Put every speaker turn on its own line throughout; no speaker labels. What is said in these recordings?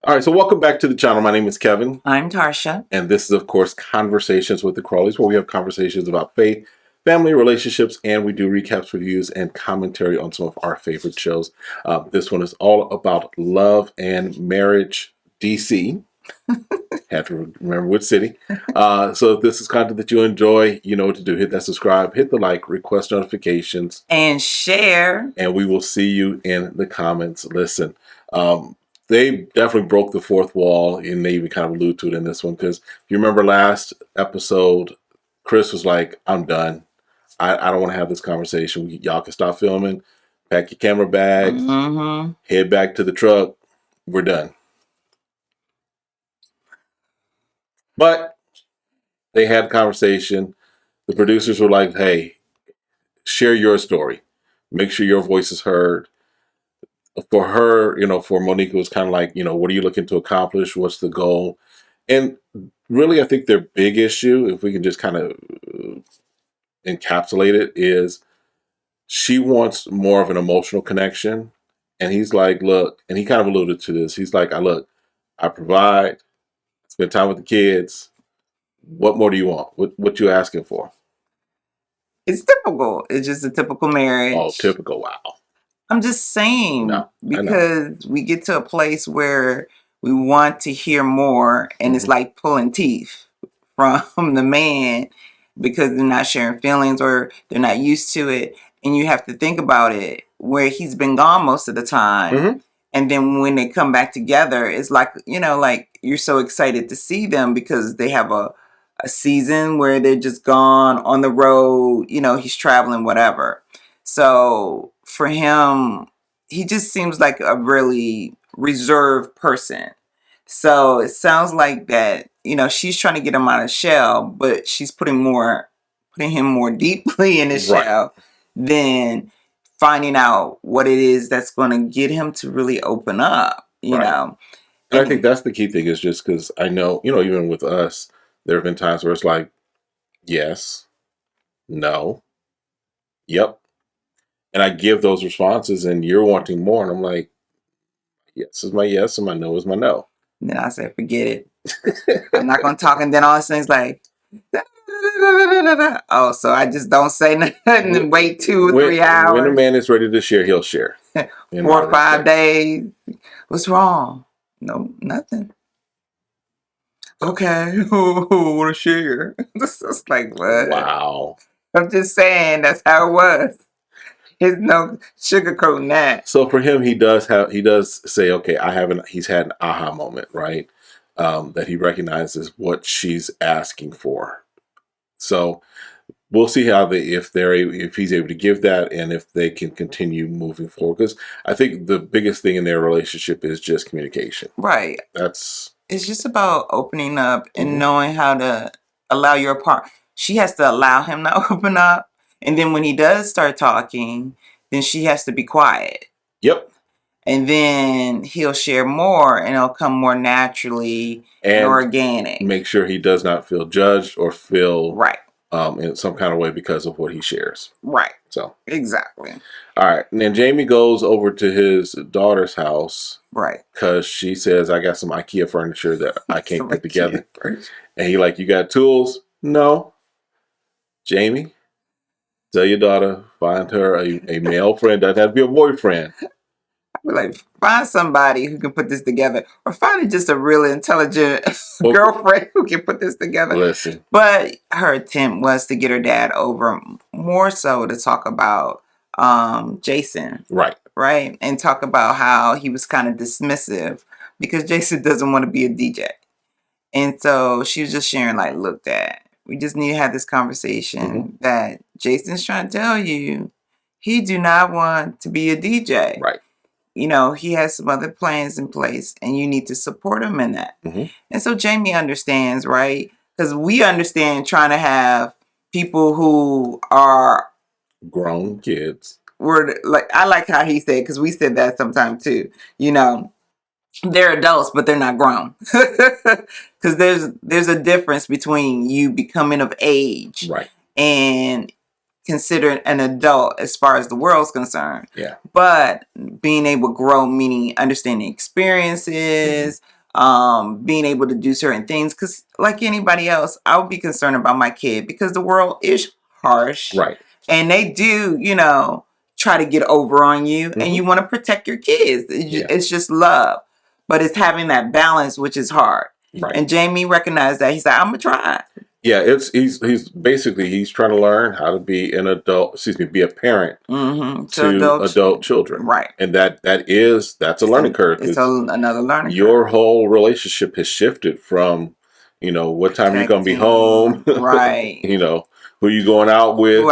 All right, so welcome back to the channel. My name is Kevin.
I'm Tarsha.
And this is, of course, Conversations with the Crawleys, where we have conversations about faith, family, relationships, and we do recaps, reviews, and commentary on some of our favorite shows. This one is all about love and marriage, DC. Had to remember which city. So if this is content that you enjoy, you know what to do. Hit that subscribe, hit the like, request notifications.
And share.
And we will see you in the comments. Listen, they definitely broke the fourth wall, and they even kind of allude to it in this one. Because if you remember last episode, Chris was like, I'm done. I don't want to have this conversation. Y'all can stop filming, pack your camera bags, head back to the truck. We're done. But they had a conversation. The producers were like, hey, share your story. Make sure your voice is heard. For her, for Monique, it was kind of like, what are you looking to accomplish? What's the goal? And really, I think their big issue, if we can just kind of encapsulate it, is she wants more of an emotional connection. And he's like, look, and he kind of alluded to this. He's like, I provide, spend time with the kids. What more do you want? What you asking for?
It's typical. It's just a typical marriage.
Oh, typical. Wow.
I'm just saying, because we get to a place where we want to hear more, and it's like pulling teeth from the man because they're not sharing feelings or they're not used to it. And you have to think about it, where he's been gone most of the time. And then when they come back together, it's like, like you're so excited to see them because they have a season where they're just gone on the road, he's traveling, whatever. So for him, he just seems like a really reserved person. So it sounds like that, she's trying to get him out of the shell, but she's putting him more deeply in the shell than finding out what it is that's going to get him to really open up, know.
And I think that's the key thing, is just because I know, even with us, there have been times where it's like, yes, no, yep. And I give those responses, and you're wanting more. And I'm like, yes is my yes, and my no is my no.
And then I said, forget it. I'm not going to talk. And then all of a sudden it's like, oh, so I just don't say nothing and wait 2 or 3 hours.
When a man is ready to share, he'll share.
4 or 5 days. What's wrong? No, nothing. Okay. Want to share? This is like, what?
Wow.
I'm just saying, that's how it was. There's no sugarcoating that.
So for him, he does say, okay, he's had an aha moment, right? That he recognizes what she's asking for. So we'll see how if he's able to give that, and if they can continue moving forward. Because I think the biggest thing in their relationship is just communication.
Right.
It's
just about opening up and knowing how to allow your partner. She has to allow him to open up. And then when he does start talking, then she has to be quiet.
Yep.
And then he'll share more, and it'll come more naturally and organic.
Make sure he does not feel judged or feel in some kind of way because of what he shares.
Right.
So
exactly.
All right. And then Jamie goes over to his daughter's house.
Right.
Because she says, I got some IKEA furniture that I can't put together. And he like, you got tools? No. Jamie, tell your daughter, find her a male friend. Doesn't have to be a boyfriend.
Like, find somebody who can put this together, or find just a really intelligent girlfriend who can put this together.
Listen.
But her attempt was to get her dad over, more so to talk about Jason. Right. And talk about how he was kind of dismissive because Jason doesn't want to be a DJ. And so she was just sharing, like, look, Dad, we just need to have this conversation that Jason's trying to tell you he do not want to be a DJ.
Right.
He has some other plans in place, and you need to support him in that. And so Jamie understands, right? Because we understand trying to have people who are
grown kids.
I like how he said, because we said that sometime too. They're adults, but they're not grown. Because there's a difference between you becoming of age, and considered an adult as far as the world's concerned.
Yeah.
But being able to grow, meaning understanding experiences, being able to do certain things. Because like anybody else, I would be concerned about my kid because the world is harsh.
Right.
And they do, try to get over on you, and you want to protect your kids. It's just love. But it's having that balance, which is hard.
Right.
And Jamie recognized that. He said, I'm going to try.
Yeah, he's basically trying to learn how to be an adult, be a parent to adult children.
Right.
And that's a learning curve.
It's another learning curve.
Your whole relationship has shifted from, what time you're going to be home.
Right.
Who you going out with?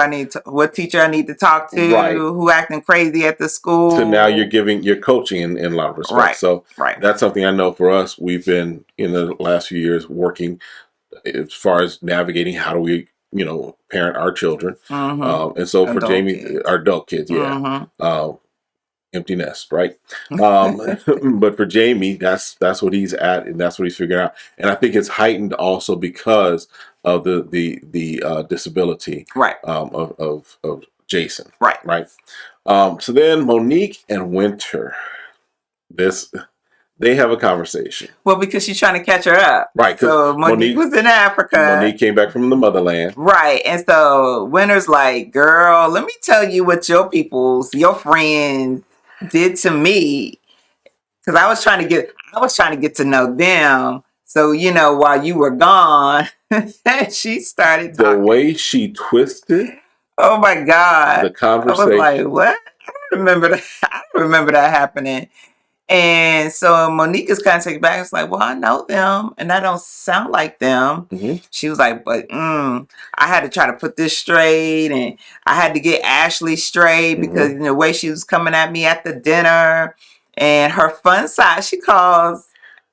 What teacher I need to talk to?
Right.
Who acting crazy at the school?
To now you're coaching in a lot of respects.
Right.
So that's something I know for us. We've been in the last few years working as far as navigating how do we, parent our children. And so for Jamie, our adult kids, empty nest, right? But for Jamie, that's what he's at, and that's what he's figuring out. And I think it's heightened also because of the disability,
right?
Of Jason,
right.
So then Monique and Winter, they have a conversation.
Well, because she's trying to catch her up.
Right.
So Monique was in Africa.
Monique came back from the motherland.
Right. And so Winter's like, girl, let me tell you what your friends did to me. Because I was trying to get to know them. So, while you were gone, she started talking.
The way she twisted.
Oh my God.
The conversation.
I was like, what? I don't remember that happening. And so Monique is kind of taken back. It's like, well, I know them and I don't sound like them. She was like, but I had to try to put this straight, and I had to get Ashley straight because the way she was coming at me at the dinner, and her fun size, she calls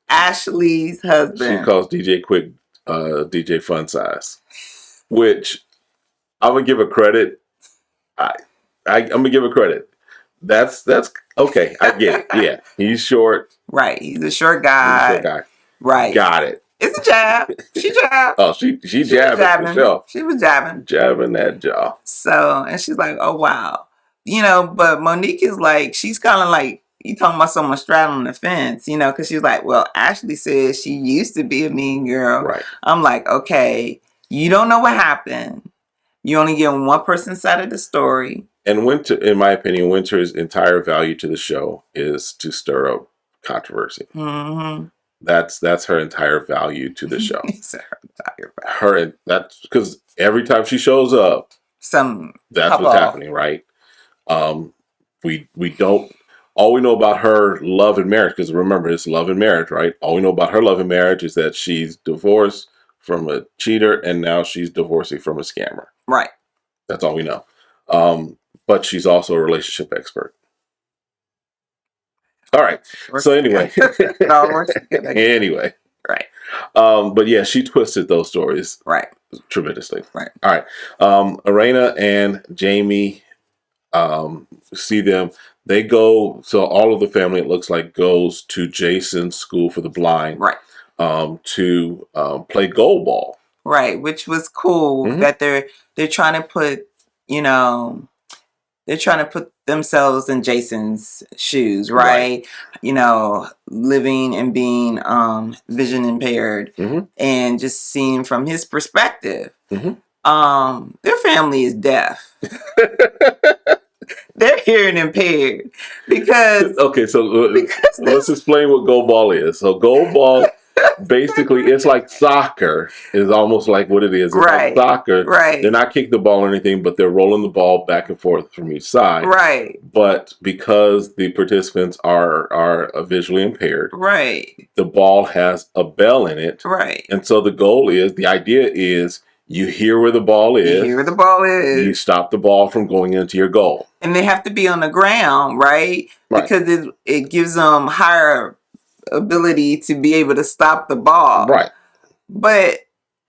Ashley's husband.
She calls DJ Quick DJ Fun Size, which I'm gonna give her credit. I'm gonna give her credit. That's okay. I get it. Yeah, he's short.
Right, he's a short guy. Right,
got it.
It's a jab. She jabbed.
Oh, she jabbing for sure.
She was jabbing
that jaw.
So, and she's like, oh wow, But Monique is like, she's kind of like, you talking about someone straddling the fence, because she's like, well, Ashley says she used to be a mean girl.
Right.
I'm like, okay, you don't know what happened. You only get one person's side of the story.
And Winter, in my opinion, Winter's entire value to the show is to stir up controversy. That's her entire value to the show. That's because every time she shows up, that's what's happening, right? We don't. All we know about her love and marriage, because remember, it's love and marriage, right? All we know about her love and marriage is that she's divorced from a cheater, and now she's divorcing from a scammer.
Right.
That's all we know. But she's also a relationship expert. All right. So anyway. Anyway.
Right.
But yeah, she twisted those stories.
Right.
Tremendously.
Right.
All right. Arena and Jamie, see them. They go, so all of the family, it looks like, goes to Jason's school for the blind.
Right.
To play goal ball.
Right. Which was cool that they're trying to put, they're trying to put themselves in Jason's shoes, right? Living and being vision impaired, and just seeing from his perspective. Their family is deaf. They're hearing impaired because
let's explain what goal ball is. So goal ball, basically, it's like soccer. Is almost like what it is. It's like soccer.
Right.
They're not kicking the ball or anything, but they're rolling the ball back and forth from each side.
Right.
But because the participants are visually impaired,
right,
the ball has a bell in it.
Right.
And so the idea is, you hear where the ball is. You stop the ball from going into your goal.
And they have to be on the ground, right? Because it gives them higher ability to be able to stop the ball.
Right.
But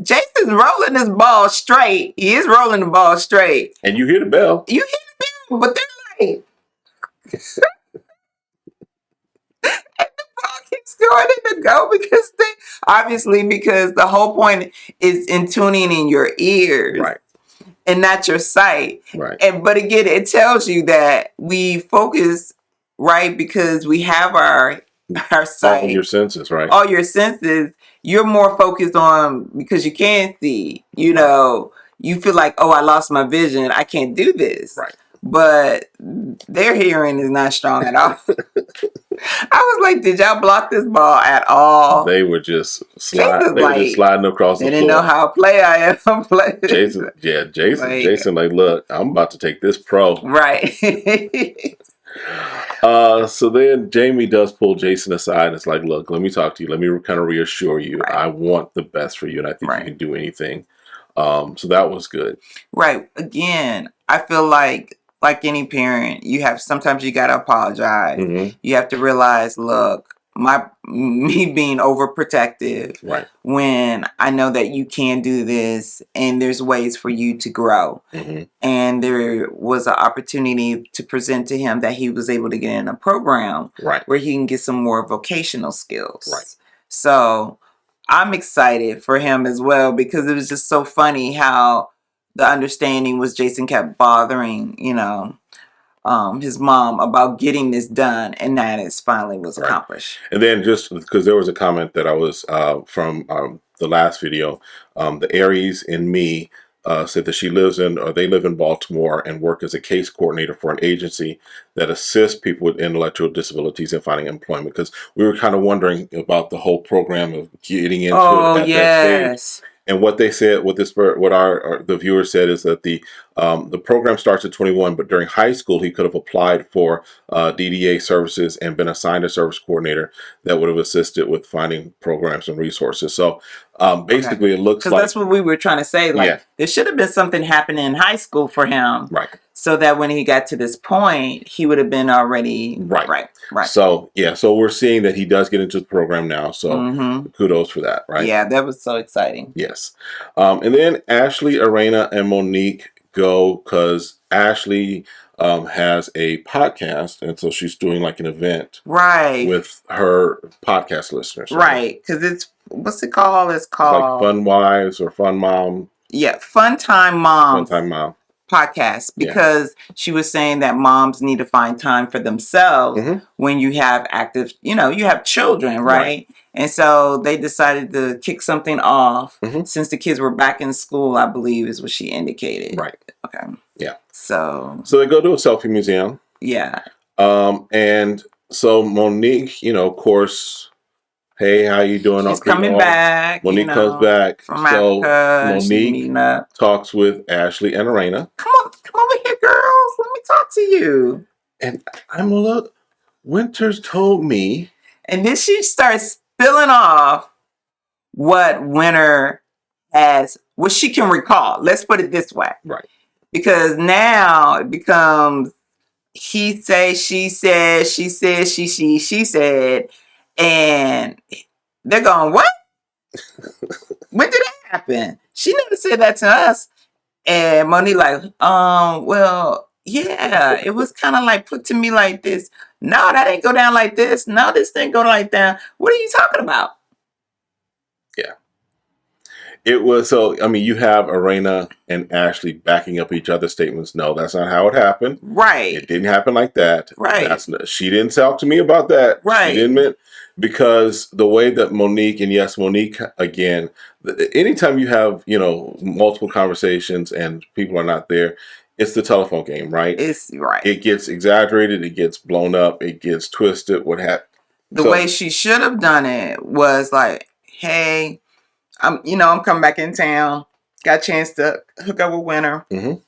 Jason's rolling his ball straight. He is rolling the ball straight.
And you hear the bell.
You hear the bell, but they're like... and the ball keeps going in the go because because the whole point is in tuning in your ears.
Right.
And not your sight.
Right.
But again, it tells you that we focus, right, because we have our our sight,
all your senses, right?
All your senses, you're more focused on because you can't see. You know, you feel like, oh, I lost my vision. I can't do this.
Right.
But their hearing is not strong at all. I was like, did y'all block this ball at all?
They were just sliding across the floor.
They didn't know how to play. I am play.
Jason, like, look, I'm about to take this pro.
Right.
So then Jamie does pull Jason aside and it's like, look, let me talk to you. Let me kind of reassure you.
Right.
I want the best for you and I think you can do anything. So that was good.
Right. Again, I feel like any parent, sometimes you got to apologize.
Mm-hmm.
You have to realize, look, me being overprotective,
right,
when I know that you can do this and there's ways for you to grow.
Mm-hmm.
And there was an opportunity to present to him that he was able to get in a program where he can get some more vocational skills.
Right.
So I'm excited for him as well, because it was just so funny how the understanding was Jason kept bothering, his mom about getting this done, and that is finally was accomplished.
And then just because there was a comment that I was from the last video, the Aries in me said that they live in Baltimore and work as a case coordinator for an agency that assists people with intellectual disabilities in finding employment. Because we were kind of wondering about the whole program of getting into it at that stage. And what they said, the viewer said, is that the program starts at 21, but during high school he could have applied for DDA services and been assigned a service coordinator that would have assisted with finding programs and resources. So basically, it looks like,
because that's what we were trying to say. There should have been something happening in high school for him, so that when he got to this point, he would have been already right.
So so we're seeing that he does get into the program now. So kudos for that, right?
Yeah, that was so exciting.
Yes. And then Ashley, Arena, and Monique go because Ashley has a podcast, and so she's doing like an event with her podcast listeners.
Right, because it's, what's it called? It's called
like Fun Wives or Fun Mom.
Yeah, Fun Time Mom.
Fun Time Mom
podcast, because she was saying that moms need to find time for themselves when you have you have children, right? And so they decided to kick something off since the kids were back in school, I believe is what she indicated.
Right.
Okay.
Yeah.
So
they go to a selfie museum.
Yeah.
And so Monique, of course, hey, how you doing?
She's coming back.
Monique comes back
from Africa.
Monique talks with Ashley and Arena.
Come over here, girls. Let me talk to you.
And I'm look. Winters told me.
And then she starts spilling off what Winter has, what she can recall. Let's put it this way.
Right.
Because now it becomes he say, she said, she said, she said, and they're going, what? When did that happen? She never said that to us. And Monique like, well, yeah, it was kind of like put to me like this. No, that didn't go down like this. No, this didn't go like that. What are you talking about?
Yeah. It was, so, I mean, you have Arena and Ashley backing up each other's statements. No, that's not how it happened.
Right.
It didn't happen like that.
Right.
She didn't talk to me about that.
Right.
She didn't, because the way that Monique, and yes, Monique, again, anytime you have, multiple conversations and people are not there, it's the telephone game, right?
It's right.
It gets exaggerated. It gets blown up. It gets twisted.
The way she should have done it was like, hey, I'm coming back in town. Got a chance to hook up with Winter. And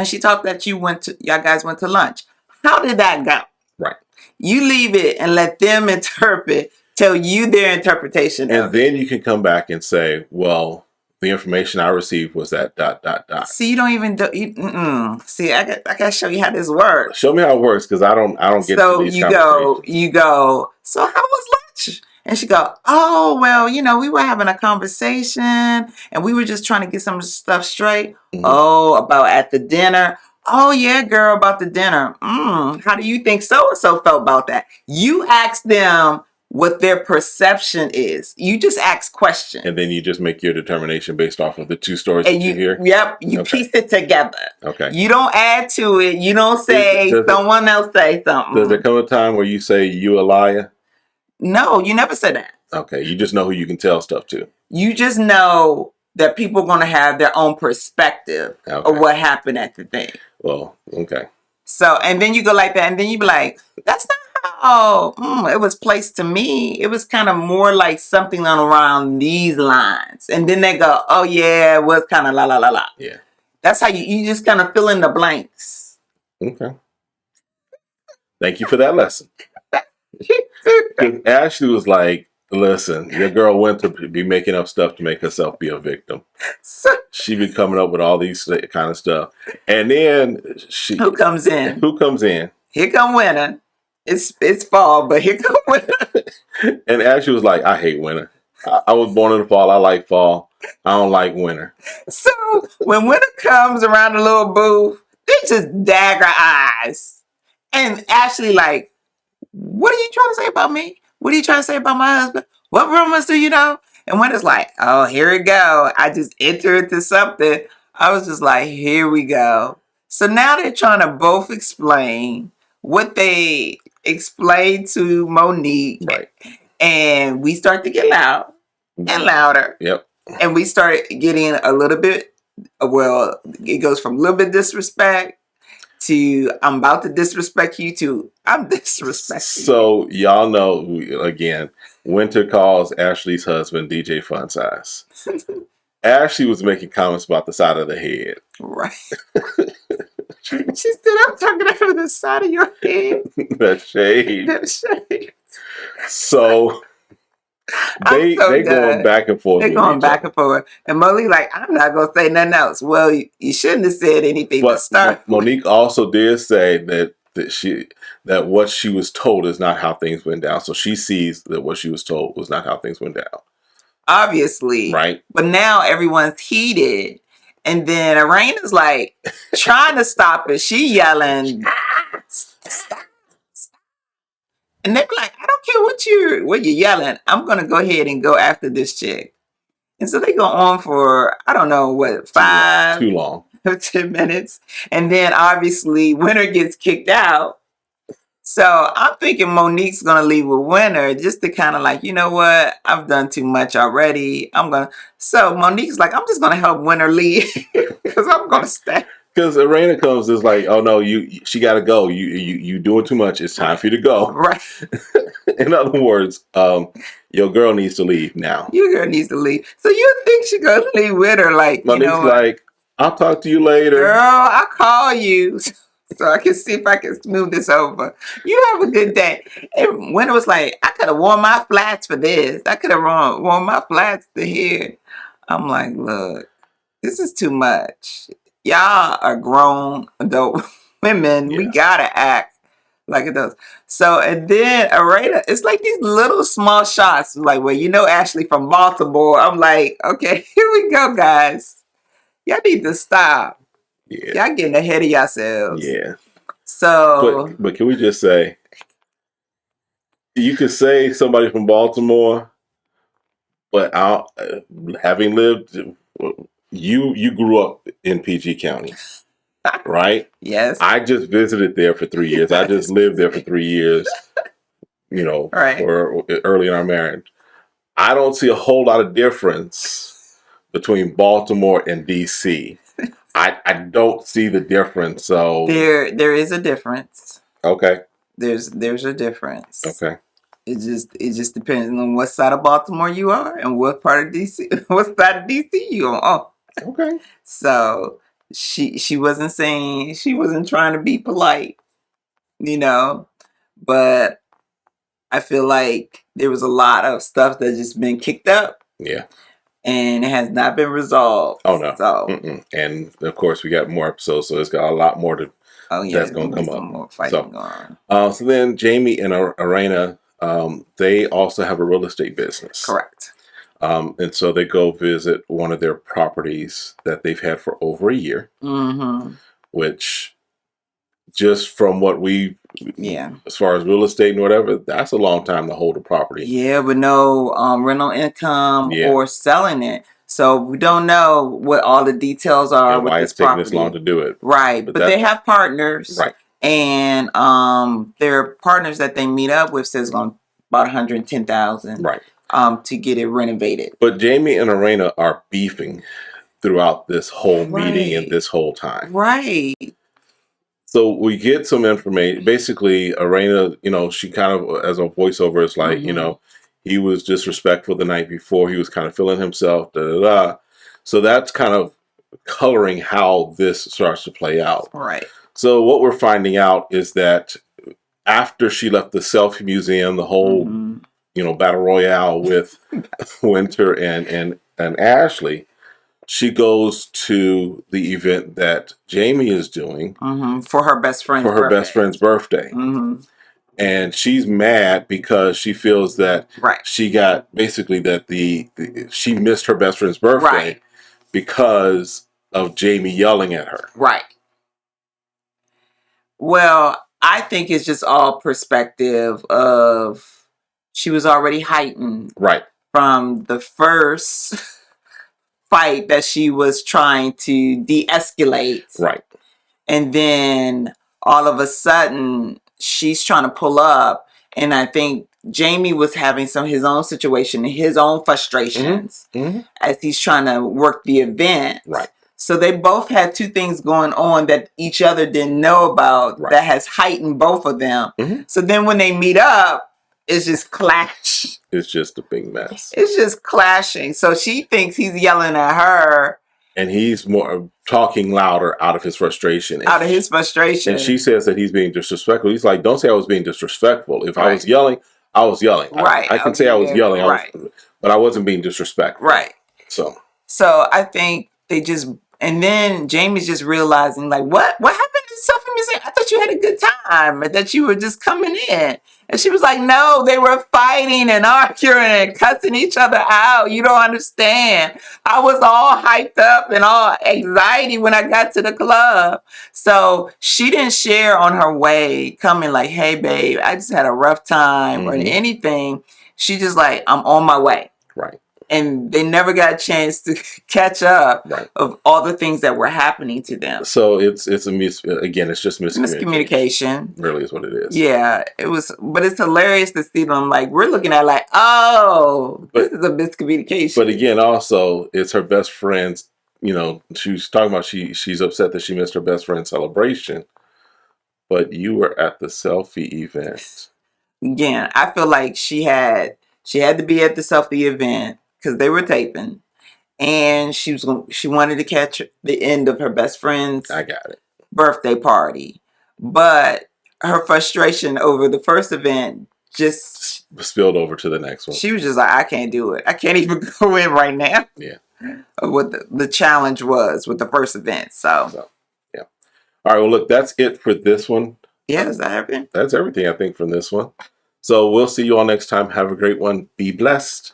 she talked that y'all guys went to lunch. How did that go?
Right.
You leave it and let them tell you their interpretation
and
of it.
Then you can come back and say, well, the information I received was that ...
See, you don't even see, I got to show you how this works.
Show me how it works, because I don't get to these conversations.
You go, so how was lunch? And she go, oh, well, we were having a conversation and we were just trying to get some stuff straight. Oh, about at the dinner. Oh, yeah, girl, about the dinner. How do you think so-and-so felt about that? You ask them what their perception is. You just ask questions.
And then you just make your determination based off of the two stories that you hear?
Yep, you piece it together.
Okay.
You don't add to it. You don't say someone else say something.
Does there come a time where you say, you a liar?
No, you never said that.
Okay, you just know who you can tell stuff to.
You just know that people are going to have their own perspective of what happened at the thing.
Well, okay.
So, and then you go like that, and then you be like, that's not how it was placed to me. It was kind of more like something on around these lines. And then they go, oh yeah, it was kind of la la la la.
Yeah.
That's how you just kind of fill in the blanks.
Okay. Thank you for that lesson. Ashley was like, listen, your girl went to be making up stuff to make herself be a victim. She be coming up with all these kind of stuff. And then
who comes in?
Who comes in?
Here come winter. It's fall, but here come winter.
And Ashley was like, I hate winter. I was born in the fall. I like fall. I don't like winter.
So when winter comes around the little booth, they just dagger eyes. And Ashley like, what are you trying to say about me? What are you trying to say about my husband? What rumors do you know? And when it's like, oh, here we go. I just entered into something. I was just like, here we go. So now they're trying to both explain what they explained to Monique.
Right.
And we start to get loud and louder.
Yep.
And we start getting a little bit, well, it goes from a little bit disrespect to I'm about to disrespect you to I'm disrespecting you.
So y'all know, again, Winter calls Ashley's husband DJ Fun Size. Ashley was making comments about the side of the head.
Right. She said, I'm talking about the side of your head.
That shade.
That shade.
So they going back and forth.
They're going back and forth. And Monique like, I'm not going to say nothing else. Well, you shouldn't have said anything to start.
Monique also did say that what she was told is not how things went down. So she sees that what she was told was not how things went down.
Obviously.
Right.
But now everyone's heated. And then Arena's like trying to stop it. She yelling, stop. And they're like, I don't care what you're yelling. I'm going to go ahead and go after this chick. And so they go on for, I don't know, what, 5?
Too long.
10 minutes. And then obviously Winter gets kicked out. So I'm thinking Monique's going to leave with Winter just to kind of like, you know what? I've done too much already. So Monique's like, I'm just going to help Winter leave because I'm going to stay. Because
Arena comes is like, oh no, she got to go. You doing too much. It's time for you to go.
Right.
In other words, your girl needs to leave now.
Your girl needs to leave. So you think she's going to leave with her? Like,
Monique's like, I'll talk to you later.
Girl, I'll call you so I can see if I can smooth this over. You have a good day. And Winter was like, I could have worn my flats for this. I could have worn my flats to here. I'm like, look, this is too much. Y'all are grown adult women. Yeah. We gotta act like it does. So, and then Arena, it's like these little small shots. Like, well, you know Ashley from Baltimore. I'm like, okay, here we go, guys. Y'all need to stop. Yeah. Y'all getting ahead of yourselves.
Yeah.
So,
but can we just say, you could say somebody from Baltimore, but having lived, you grew up in PG County, right?
Yes.
I just visited there for 3 years. I just lived there for 3 years,
right.
or early in our marriage. I don't see a whole lot of difference between Baltimore and DC. I don't see the difference. So
there is a difference.
Okay.
There's a difference.
Okay.
It just depends on what side of Baltimore you are and what part of DC, what side of DC you on.
Okay.
So she wasn't saying, she wasn't trying to be polite, but I feel like there was a lot of stuff that just been kicked up.
Yeah.
And it has not been resolved.
Oh no.
So,
and of course we got more episodes, so it's got a lot more that's going to come up.
More fighting going on.
So then Jamie and Arena, they also have a real estate business.
Correct.
And so they go visit one of their properties that they've had for over a year.
Mm-hmm.
Which, just from what as far as real estate and whatever, that's a long time to hold a property.
Yeah, but no rental income or selling it. So we don't know what all the details are
and
with
why
this
it's taking
property.
this long to do it.
Right. But they have partners.
Right.
And their partners that they meet up with says going to about $110,000,
right,
to get it renovated.
But Jamie and Arena are beefing throughout this whole meeting and this whole time.
Right.
So we get some information. Basically, Arena, she kind of, as a voiceover, is like, he was disrespectful the night before. He was kind of feeling himself. Da da da. So that's kind of coloring how this starts to play out.
Right.
So what we're finding out is that after she left the selfie museum, the whole, battle royale with Winter and Ashley, she goes to the event that Jamie is doing
for her best friend's
birthday. And she's mad because she feels that she got basically that she missed her best friend's birthday because of Jamie yelling at her.
Right. Well, I think it's just all perspective of she was already heightened from the first fight that she was trying to de-escalate.
Right.
And then all of a sudden she's trying to pull up, and I think Jamie was having his own situation, his own frustrations as he's trying to work the event.
Right.
So they both had two things going on that each other didn't know about that has heightened both of them. So then when they meet up, it's just clash.
It's just a big mess.
It's just clashing. So she thinks he's yelling at her.
And he's more talking louder out of his frustration. And she says that he's being disrespectful. He's like, don't say I was being disrespectful. If I was yelling, I was yelling.
Right.
I can say I was yelling, but I wasn't being disrespectful.
Right.
So
I think they just, and then Jamie's just realizing, like, what happened to selfie museum? I thought you had a good time, and that you were just coming in. And she was like, no, they were fighting and arguing and cussing each other out. You don't understand. I was all hyped up and all anxiety when I got to the club. So she didn't share on her way coming like, hey, babe, I just had a rough time or anything. She just like, I'm on my way.
Right.
And they never got a chance to catch up of all the things that were happening to them.
So it's just miscommunication. Really is what it is.
Yeah, it was, but it's hilarious to see them like, we're looking at like, this is a miscommunication.
But again, also, it's her best friend's, she's talking about she's upset that she missed her best friend's celebration. But you were at the selfie event.
Again, I feel like she had to be at the selfie event because they were taping, and she wanted to catch the end of her best friend's birthday party. But her frustration over the first event just
spilled over to the next one.
She was just like, I can't do it. I can't even go in right now.
Yeah.
What the challenge was with the first event. So
yeah. All right. Well, look, that's it for this one.
Yeah, is that everything?
That's everything, I think, from this one. So we'll see you all next time. Have a great one. Be blessed.